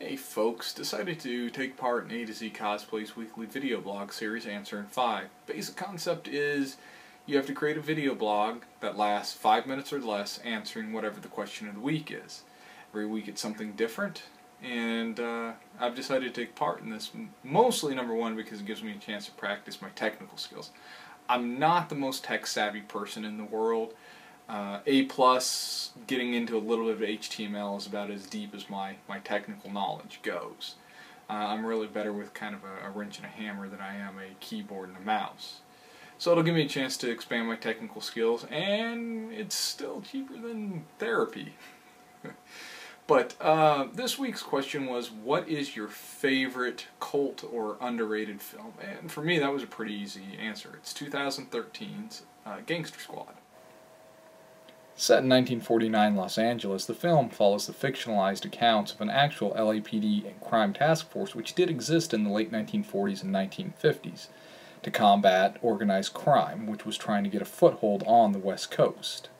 Hey folks, decided to take part in A to Z Cosplay's weekly video blog series Answering 5. Basic concept is you have to create a video blog that lasts 5 minutes or less answering whatever the question of the week is. Every week it's something different, and I've decided to take part in this mostly, number one, because it gives me a chance to practice my technical skills. I'm not the most tech-savvy person in the world. A+, getting into a little bit of HTML is about as deep as my technical knowledge goes. I'm really better with kind of a wrench and a hammer than I am a keyboard and a mouse. So it'll give me a chance to expand my technical skills, and it's still cheaper than therapy. But this week's question was, what is your favorite cult or underrated film? And for me, that was a pretty easy answer. It's 2013's Gangster Squad. Set in 1949 Los Angeles, the film follows the fictionalized accounts of an actual LAPD and crime task force which did exist in the late 1940s and 1950s to combat organized crime, which was trying to get a foothold on the West Coast.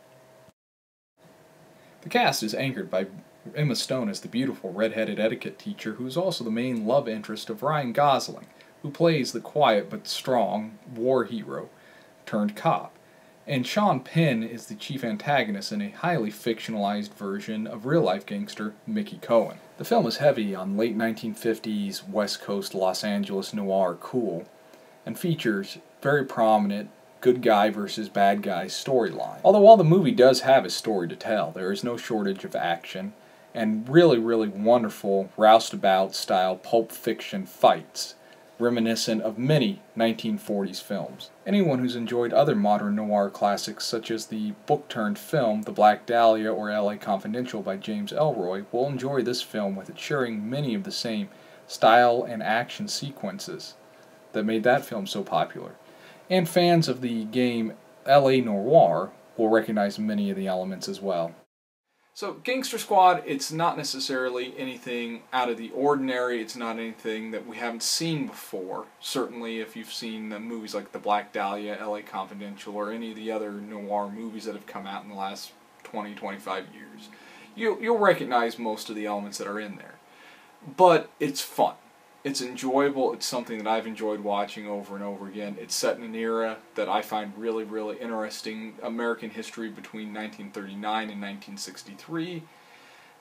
The cast is anchored by Emma Stone as the beautiful red-headed etiquette teacher who is also the main love interest of Ryan Gosling, who plays the quiet but strong war hero turned cop. And Sean Penn is the chief antagonist in a highly fictionalized version of real-life gangster Mickey Cohen. The film is heavy on late 1950s West Coast Los Angeles noir cool, and features very prominent good guy versus bad guy storyline. Although while the movie does have a story to tell, there is no shortage of action, and really wonderful roustabout style pulp fiction fights, reminiscent of many 1940s films. Anyone who's enjoyed other modern noir classics such as the book-turned-film The Black Dahlia or L.A. Confidential by James Ellroy will enjoy this film with it sharing many of the same style and action sequences that made that film so popular. And fans of the game L.A. Noire will recognize many of the elements as well. So, Gangster Squad, it's not necessarily anything out of the ordinary. It's not anything that we haven't seen before. Certainly, if you've seen the movies like The Black Dahlia, L.A. Confidential, or any of the other noir movies that have come out in the last 20, 25 years, you'll recognize most of the elements that are in there. But it's fun. It's enjoyable. It's something that I've enjoyed watching over and over again. It's set in an era that I find really interesting, American history between 1939 and 1963.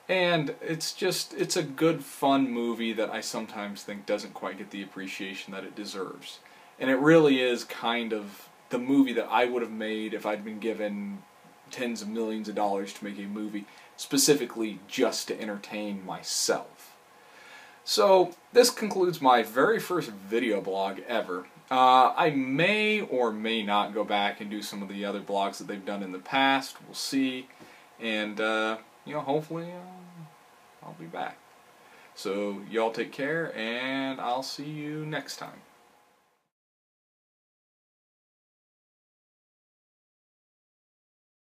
And it's a good, fun movie that I sometimes think doesn't quite get the appreciation that it deserves. And it really is kind of the movie that I would have made if I'd been given tens of millions of dollars to make a movie specifically just to entertain myself. So, this concludes my very first video blog ever. I may or may not go back and do some of the other blogs that they've done in the past. We'll see. And, hopefully I'll be back. So, y'all take care, and I'll see you next time.